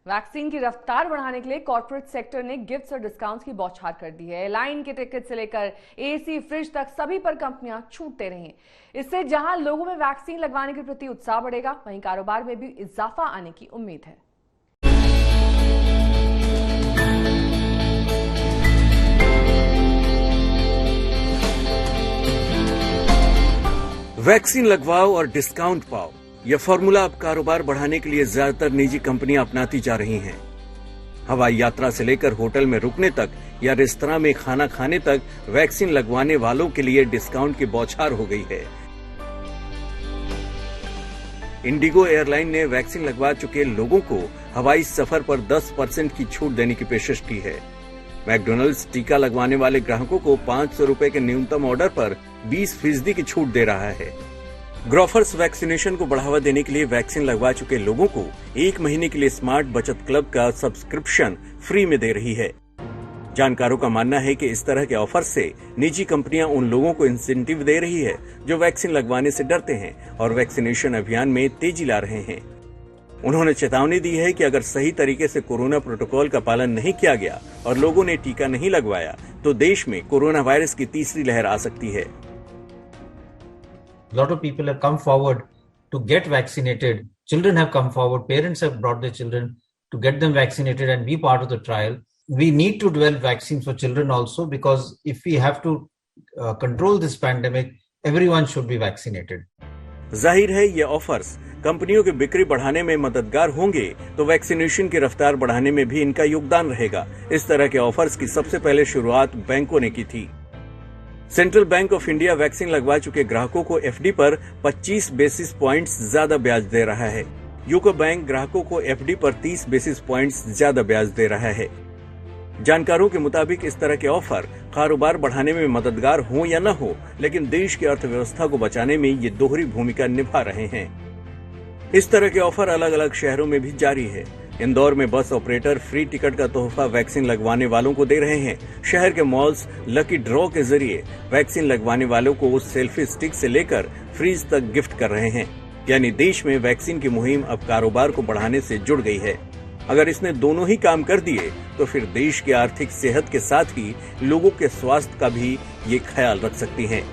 Vaccine की रफ्तार बढ़ाने के लिए कॉर्पोरेट सेक्टर ने गिफ्ट्स और डिस्काउंट्स की बौछार कर दी है। एयरलाइन के टिकट से लेकर एसी, फ्रिज तक सभी पर कंपनियां छूट दे रही हैं। इससे जहां लोगों में वैक्सीन लगवाने के प्रति उत्साह बढ़ेगा, वहीं कारोबार में भी इजाफा आने की उम्मीद है। वैक्सीन लगवाओ और डिस्काउंट पाओ, यह फॉर्मूला अब कारोबार बढ़ाने के लिए ज्यादातर निजी कंपनियां अपनाती जा रही हैं। हवाई यात्रा से लेकर होटल में रुकने तक या रेस्तरां में खाना खाने तक वैक्सीन लगवाने वालों के लिए डिस्काउंट की बौछार हो गई है। इंडिगो एयरलाइन ने वैक्सीन लगवा चुके लोगों को हवाई सफर पर 10% की छूट देने की पेशकश की है। मैकडॉनल्ड्स टीका लगवाने वाले ग्राहकों को 500 रुपए के न्यूनतम ऑर्डर पर 20% की छूट दे रहा है। ग्रोफर्स वैक्सीनेशन को बढ़ावा देने के लिए वैक्सीन लगवा चुके लोगों को 1 महीने के लिए स्मार्ट बचत क्लब का सब्सक्रिप्शन फ्री में दे रही है। जानकारों का मानना है कि इस तरह के ऑफर से निजी कंपनियां उन लोगों को इंसेंटिव दे रही है जो वैक्सीन लगवाने से डरते हैं और वैक्सीनेशन अभियान में तेजी ला रहे हैं। उन्होंने चेतावनी दी है कि अगर सही तरीके से कोरोना प्रोटोकॉल का पालन नहीं किया गया और लोगों ने टीका नहीं लगवाया तो देश में कोरोना वायरस की तीसरी लहर आ सकती है। A lot of people have come forward to get vaccinated. Children have come forward. Parents have brought their children to get them vaccinated and be part of the trial. We need to develop vaccines for children also, because if we have to control this pandemic, everyone should be vaccinated. जाहिर है ये offers कंपनियों की बिक्री बढ़ाने में मददगार होंगे तो वैक्सीनेशन की रफ्तार बढ़ाने में भी इनका योगदान रहेगा। इस तरह के ऑफर्स की सबसे पहले शुरुआत बैंकों ने की थी। Central bank of India vaccine लगवा चुके ग्राहकों को एफडी पर 25 बेसिस पॉइंट्स ज्यादा ब्याज दे रहा है। यूको बैंक ग्राहकों को एफडी पर 30 बेसिस पॉइंट्स ज्यादा ब्याज दे रहा है। जानकारों के मुताबिक इस तरह के ऑफर कारोबार बढ़ाने में मददगार हो या न हो, लेकिन देश की अर्थव्यवस्था को बचाने में ये दोहरी भूमिका निभा रहे हैं। इस तरह के ऑफर अलग अलग शहरों में भी जारी है। इंदौर में बस ऑपरेटर फ्री टिकट का तोहफा वैक्सीन लगवाने वालों को दे रहे हैं। शहर के मॉल्स लकी ड्रॉ के जरिए वैक्सीन लगवाने वालों को उस सेल्फी स्टिक से लेकर फ्रीज तक गिफ्ट कर रहे हैं। यानी देश में वैक्सीन की मुहिम अब कारोबार को बढ़ाने से जुड़ गई है। अगर इसने दोनों ही काम कर दिए तो फिर देश की आर्थिक सेहत के साथ ही लोगों के स्वास्थ्य का भी ये ख्याल रख सकती हैं।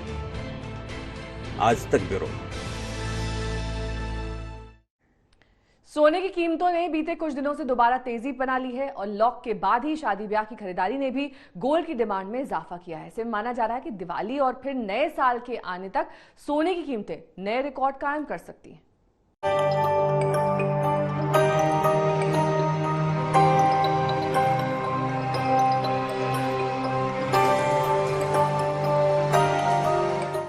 आज तक ब्यूरो। सोने की कीमतों ने बीते कुछ दिनों से दोबारा तेजी बना ली है और लॉक के बाद ही शादी ब्याह की खरीदारी ने भी गोल्ड की डिमांड में इजाफा किया है। ऐसे में माना जा रहा है कि दिवाली और फिर नए साल के आने तक सोने की कीमतें नए रिकॉर्ड कायम कर सकती हैं।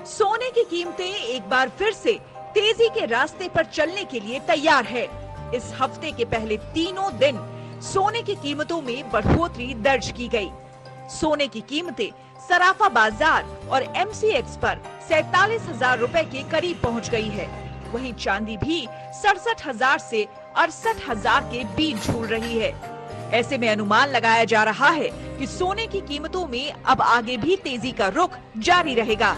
सोने की कीमतें एक बार फिर से तेजी के रास्ते पर चलने के लिए तैयार है। इस हफ्ते के पहले तीनों दिन सोने की कीमतों में बढ़ोतरी दर्ज की गई। सोने की कीमतें सराफा बाजार और एमसीएक्स पर 47,000 रुपए के करीब पहुंच गई है। वहीं चांदी भी 67,000 से 68,000 के बीच झूल रही है। ऐसे में अनुमान लगाया जा रहा है कि सोने की कीमतों में अब आगे भी तेजी का रुख जारी रहेगा।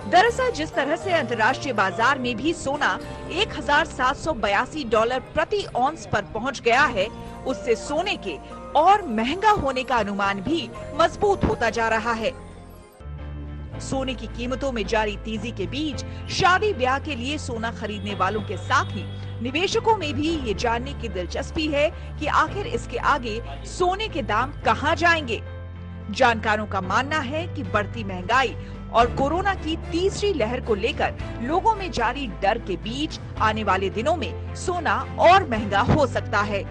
दरअसल जिस तरह से अंतर्राष्ट्रीय बाजार में भी सोना $1,782 प्रति औंस पर पहुंच गया है, उससे सोने के और महंगा होने का अनुमान भी मजबूत होता जा रहा है। सोने की कीमतों में जारी तेजी के बीच शादी ब्याह के लिए सोना खरीदने वालों के साथ ही निवेशकों में भी ये जानने की दिलचस्पी है कि आखिर इसके आगे सोने के दाम कहां जाएंगे। जानकारों का मानना है कि बढ़ती महंगाई और कोरोना की तीसरी लहर को लेकर लोगों में जारी डर के बीच आने वाले दिनों में सोना और महंगा हो सकता है।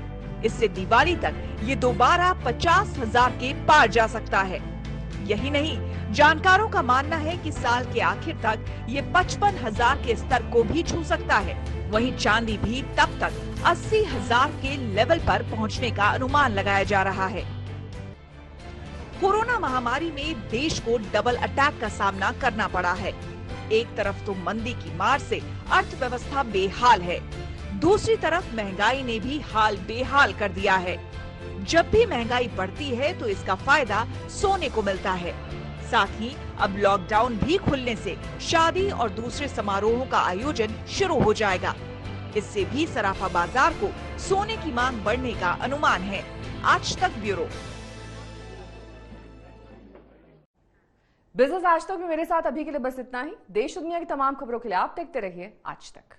इससे दिवाली तक ये दोबारा 50,000 के पार जा सकता है। यही नहीं, जानकारों का मानना है कि साल के आखिर तक ये 55,000 के स्तर को भी छू सकता है। वहीं चांदी भी तब तक 80,000 के लेवल पर पहुंचने का अनुमान लगाया जा रहा है। कोरोना महामारी में देश को डबल अटैक का सामना करना पड़ा है। एक तरफ तो मंदी की मार से अर्थव्यवस्था बेहाल है, दूसरी तरफ महंगाई ने भी हाल बेहाल कर दिया है। जब भी महंगाई बढ़ती है तो इसका फायदा सोने को मिलता है। साथ ही अब लॉकडाउन भी खुलने से शादी और दूसरे समारोहों का आयोजन शुरू हो जाएगा। इससे भी सराफा बाजार को सोने की मांग बढ़ने का अनुमान है। आज तक ब्यूरो। बिजनेस आज तक में मेरे साथ अभी के लिए बस इतना ही। देश दुनिया की तमाम खबरों के लिए आप देखते रहिए आज तक।